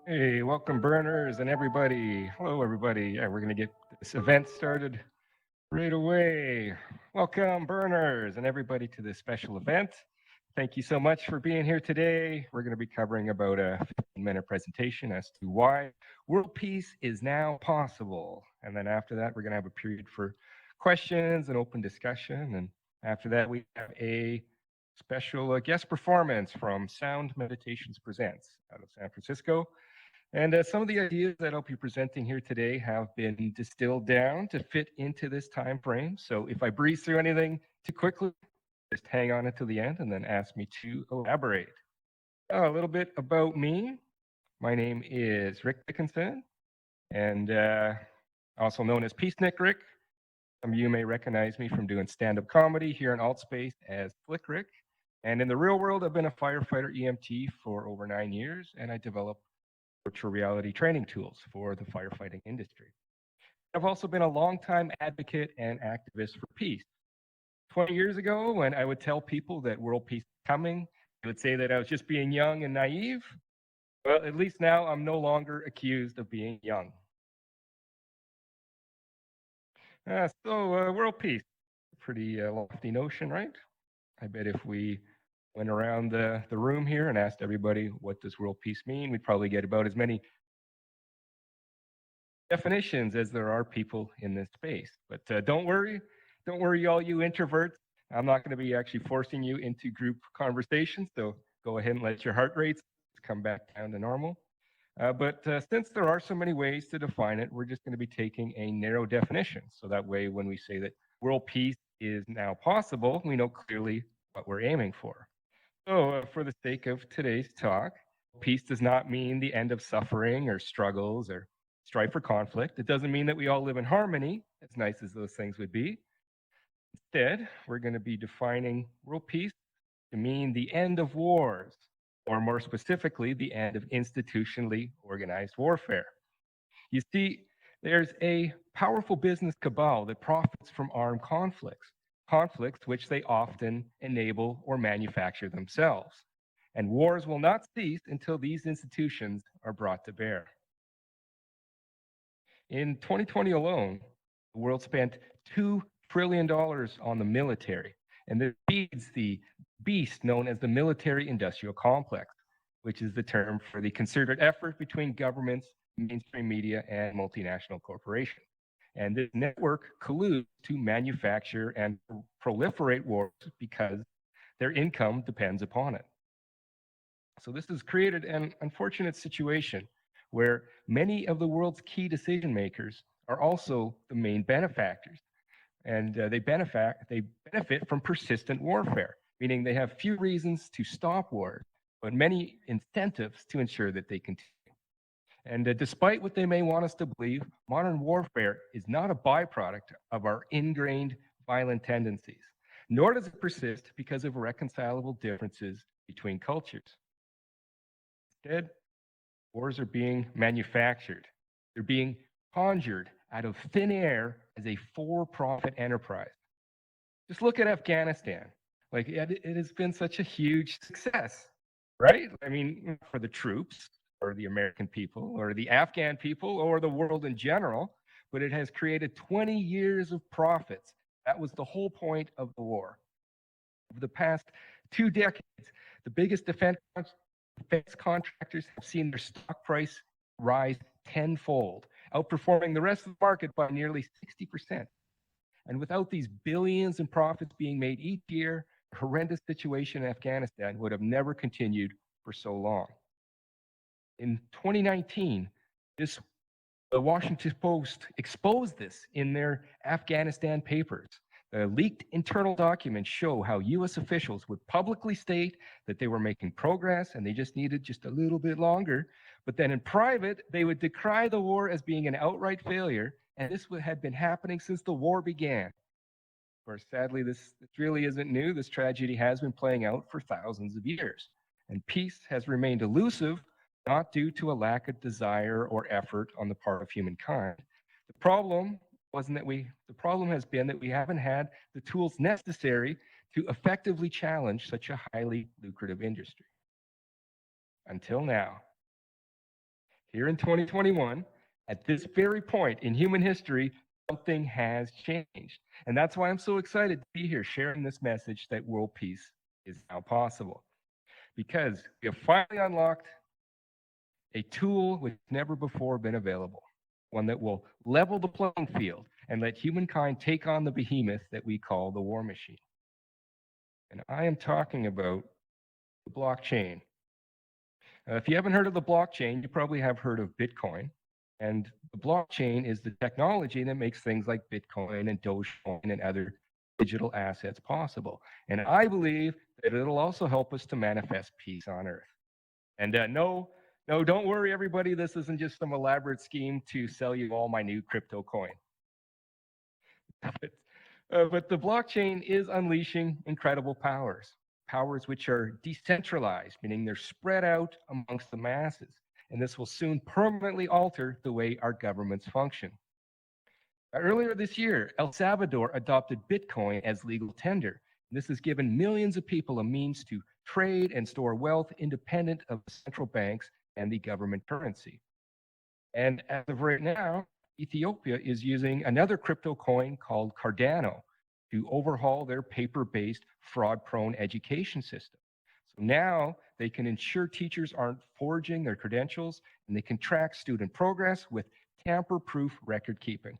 Hey, welcome burners and everybody. Hello, everybody. Yeah, we're going to get this event started right away. Welcome burners and everybody to this special event. Thank you so much for being here today. We're going to be covering about a 15-minute presentation as to why world peace is now possible. And then after that, we're going to have a period for questions and open discussion. And after that, we have a special guest performance from Sound Meditations Presents out of San Francisco. And some of the ideas that I'll be presenting here today have been distilled down to fit into this time frame. So if I breeze through anything too quickly, just hang on until the end and then ask me to elaborate. A little bit about me. My name is Rick Dickinson, and also known as Peacenik Rick. Some of you may recognize me from doing stand-up comedy here in Altspace as Flick Rick. And in the real world, I've been a firefighter EMT for over 9 years, and I developed virtual reality training tools for the firefighting industry. I've also been a longtime advocate and activist for peace. 20 years ago, when I would tell people that world peace is coming, they would say that I was just being young and naive. Well, at least now I'm no longer accused of being young. World peace, pretty lofty notion, right? I bet if we went around the room here and asked everybody, what does world peace mean? We'd probably get about as many definitions as there are people in this space. But don't worry, all you introverts. I'm not going to be actually forcing you into group conversations, so go ahead and let your heart rates come back down to normal. But since there are so many ways to define it, we're just going to be taking a narrow definition. So that way, when we say that world peace is now possible, we know clearly what we're aiming for. So for the sake of today's talk, peace does not mean the end of suffering or struggles or strife or conflict. It doesn't mean that we all live in harmony, as nice as those things would be. Instead, we're going to be defining world peace to mean the end of wars, or more specifically, the end of institutionally organized warfare. You see, there's a powerful business cabal that profits from armed conflicts which they often enable or manufacture themselves. And wars will not cease until these institutions are brought to bear. In 2020 alone, the world spent $2 trillion on the military, and this feeds the beast known as the military industrial complex, which is the term for the concerted effort between governments, mainstream media, and multinational corporations. And this network colludes to manufacture and proliferate wars because their income depends upon it. So this has created an unfortunate situation where many of the world's key decision makers are also the main benefactors. And they benefit from persistent warfare, meaning they have few reasons to stop wars, but many incentives to ensure that they continue. And despite what they may want us to believe, modern warfare is not a byproduct of our ingrained violent tendencies, nor does it persist because of irreconcilable differences between cultures. Instead, wars are being manufactured. They're being conjured out of thin air as a for-profit enterprise. Just look at Afghanistan. Like, it has been such a huge success, right? I mean, for the troops, or the American people, or the Afghan people, or the world in general, but it has created 20 years of profits. That was the whole point of the war. Over the past 2 decades, the biggest defense contractors have seen their stock price rise tenfold, outperforming the rest of the market by nearly 60%. And without these billions in profits being made each year, the horrendous situation in Afghanistan would have never continued for so long. In 2019, the Washington Post exposed this in their Afghanistan papers. The leaked internal documents show how U.S. officials would publicly state that they were making progress and they just needed just a little bit longer. But then in private, they would decry the war as being an outright failure. And this had been happening since the war began. Of course, sadly, this really isn't new. This tragedy has been playing out for thousands of years. And peace has remained elusive, not due to a lack of desire or effort on the part of humankind. The problem has been that we haven't had the tools necessary to effectively challenge such a highly lucrative industry. Until now. here in 2021, at this very point in human history, something has changed. And that's why I'm so excited to be here sharing this message that world peace is now possible. Because we have finally unlocked a tool which has never before been available, one that will level the playing field and let humankind take on the behemoth that we call the war machine. And I am talking about the blockchain. If you haven't heard of the blockchain, you probably have heard of Bitcoin. And the blockchain is the technology that makes things like Bitcoin and Dogecoin and other digital assets possible. And I believe that it'll also help us to manifest peace on Earth. And no, don't worry, everybody. This isn't just some elaborate scheme to sell you all my new crypto coin. But the blockchain is unleashing incredible powers, powers which are decentralized, meaning they're spread out amongst the masses. And this will soon permanently alter the way our governments function. Earlier this year, El Salvador adopted Bitcoin as legal tender. This has given millions of people a means to trade and store wealth independent of central banks and the government currency. And as of right now, Ethiopia is using another crypto coin called Cardano to overhaul their paper-based, fraud-prone education system. So now they can ensure teachers aren't forging their credentials, and they can track student progress with tamper-proof record keeping.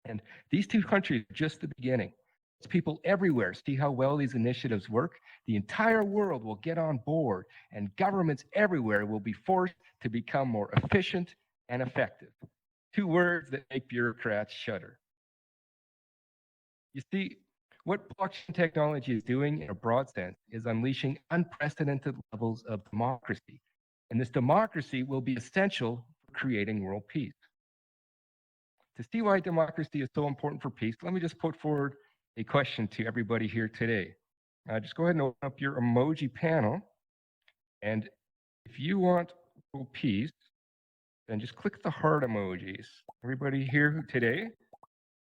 And these two countries are just the beginning. As people everywhere see how well these initiatives work, the entire world will get on board, and governments everywhere will be forced to become more efficient and effective. Two words that make bureaucrats shudder. You see, what blockchain technology is doing in a broad sense is unleashing unprecedented levels of democracy. And this democracy will be essential for creating world peace. To see why democracy is so important for peace, let me just put forward a question to everybody here today. Just go ahead and open up your emoji panel. And if you want world peace, then just click the heart emojis. Everybody here today,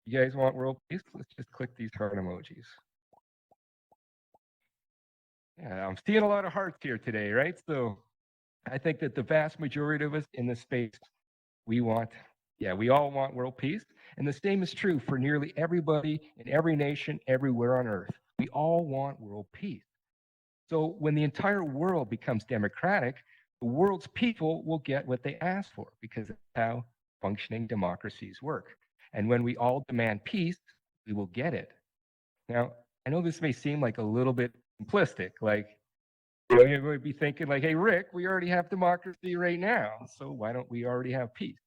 you guys want world peace? Let's just click these heart emojis. Yeah, I'm seeing a lot of hearts here today, right? So I think that the vast majority of us in this space, we all want world peace. And the same is true for nearly everybody in every nation, everywhere on Earth. We all want world peace. So when the entire world becomes democratic, the world's people will get what they ask for, because that's how functioning democracies work. And when we all demand peace, we will get it. Now, I know this may seem like a little bit simplistic, like, you might be thinking like, hey, Rick, we already have democracy right now, so why don't we already have peace?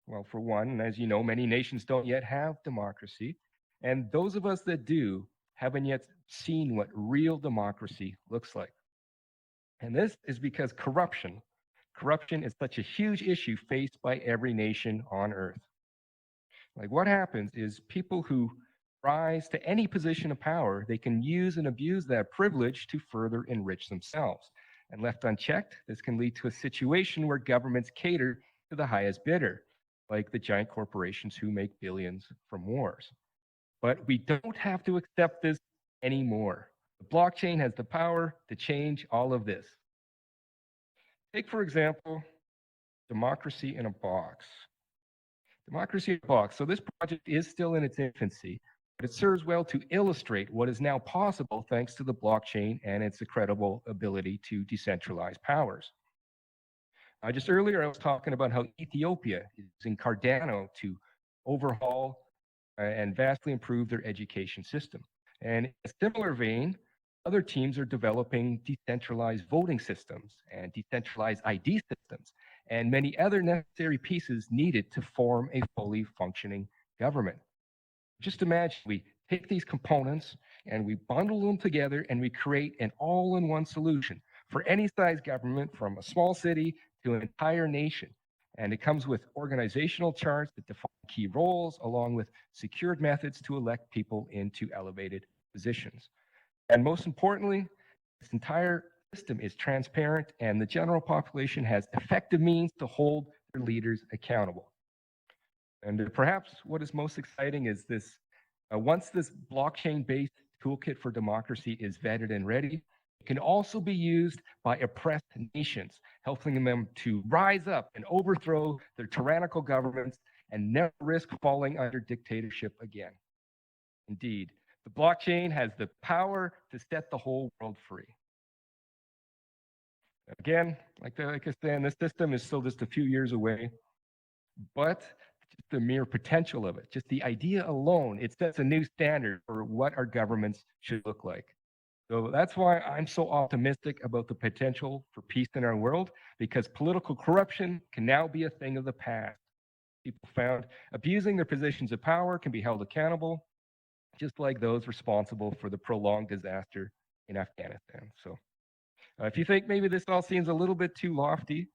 Well, for one, as you know, many nations don't yet have democracy. And those of us that do haven't yet seen what real democracy looks like. And this is because corruption is such a huge issue faced by every nation on Earth. Like, what happens is people who rise to any position of power, they can use and abuse that privilege to further enrich themselves. And left unchecked, this can lead to a situation where governments cater to the highest bidder, like the giant corporations who make billions from wars. But we don't have to accept this anymore. The blockchain has the power to change all of this. Take, for example, democracy in a box. Democracy in a box. So this project is still in its infancy, but it serves well to illustrate what is now possible thanks to the blockchain and its incredible ability to decentralize powers. Just earlier, I was talking about how Ethiopia is using Cardano to overhaul and vastly improve their education system. And in a similar vein, other teams are developing decentralized voting systems and decentralized ID systems and many other necessary pieces needed to form a fully functioning government. Just imagine we take these components and we bundle them together and we create an all-in-one solution for any size government, from a small city to an entire nation. And it comes with organizational charts that define key roles, along with secured methods to elect people into elevated positions. And most importantly, this entire system is transparent, and the general population has effective means to hold their leaders accountable. And perhaps what is most exciting is this, once this blockchain-based toolkit for democracy is vetted and ready, can also be used by oppressed nations, helping them to rise up and overthrow their tyrannical governments and never risk falling under dictatorship again. Indeed, the blockchain has the power to set the whole world free. Again, like I said, this system is still just a few years away, but just the mere potential of it, just the idea alone, it sets a new standard for what our governments should look like. So that's why I'm so optimistic about the potential for peace in our world, because political corruption can now be a thing of the past. People found abusing their positions of power can be held accountable, just like those responsible for the prolonged disaster in Afghanistan. So if you think maybe this all seems a little bit too lofty,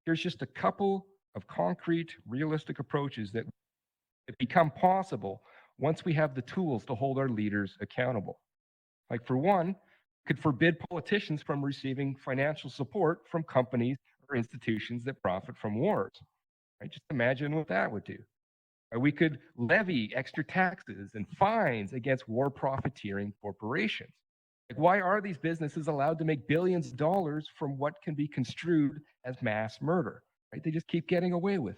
here's just a couple of concrete, realistic approaches that become possible once we have the tools to hold our leaders accountable. Like, for one, could forbid politicians from receiving financial support from companies or institutions that profit from wars. Right? Just imagine what that would do. We could levy extra taxes and fines against war profiteering corporations. Like, why are these businesses allowed to make billions of dollars from what can be construed as mass murder? Right? They just keep getting away with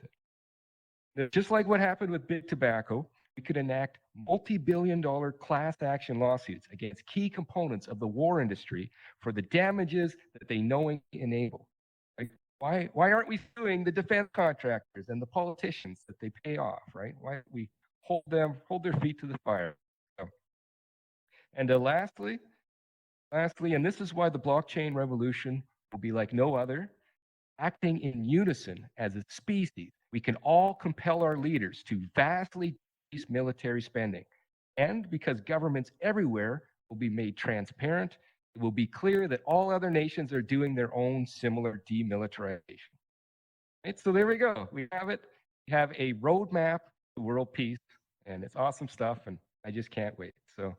it. Just like what happened with big tobacco, we could enact multi-billion-dollar class action lawsuits against key components of the war industry for the damages that they knowingly enable. Like, why aren't we suing the defense contractors and the politicians that they pay off, right? Why don't we hold their feet to the fire? And lastly, and this is why the blockchain revolution will be like no other, acting in unison as a species, we can all compel our leaders to vastly decrease military spending. And because governments everywhere will be made transparent, it will be clear that all other nations are doing their own similar demilitarization. Right? So there we go. We have it. We have a roadmap to world peace, and it's awesome stuff, and I just can't wait. So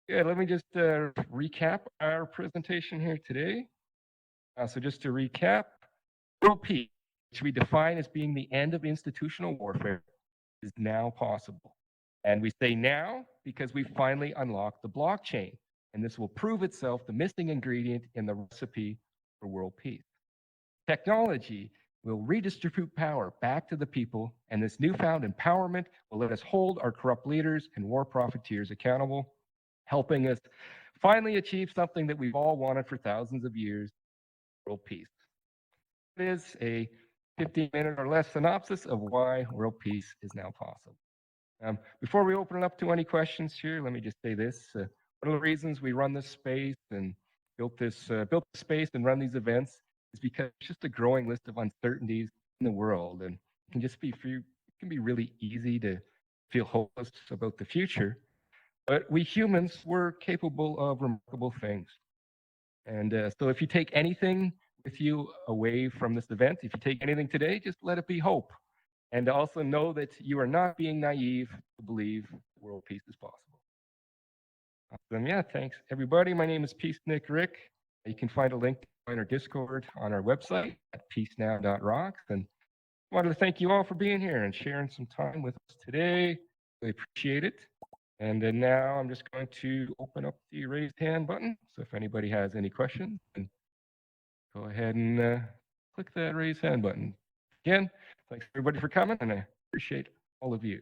yeah, let me just recap our presentation here today. So just to recap, world peace, which we define as being the end of institutional warfare, is now possible. And we say now because we finally unlocked the blockchain, and this will prove itself the missing ingredient in the recipe for world peace. Technology will redistribute power back to the people, and this newfound empowerment will let us hold our corrupt leaders and war profiteers accountable, helping us finally achieve something that we've all wanted for thousands of years, world peace. It is a 15-minute or less synopsis of why world peace is now possible. Before we open it up to any questions here, let me just say this. One of the reasons we run this space and built this space and run these events is because it's just a growing list of uncertainties in the world, and it can just be it can be really easy to feel hopeless about the future. But we humans, we're capable of remarkable things. And so if you take anything with you away from this event, if you take anything today, just let it be hope. And also know that you are not being naive to believe world peace is possible. Awesome. Yeah, thanks, everybody. My name is Peacenik Rick. You can find a link to join our Discord on our website at peacenow.rocks. And I wanted to thank you all for being here and sharing some time with us today. Really appreciate it. And then now I'm just going to open up the raised hand button. So if anybody has any questions, then go ahead and click that raise hand button. Again, thanks everybody for coming, and I appreciate all of you.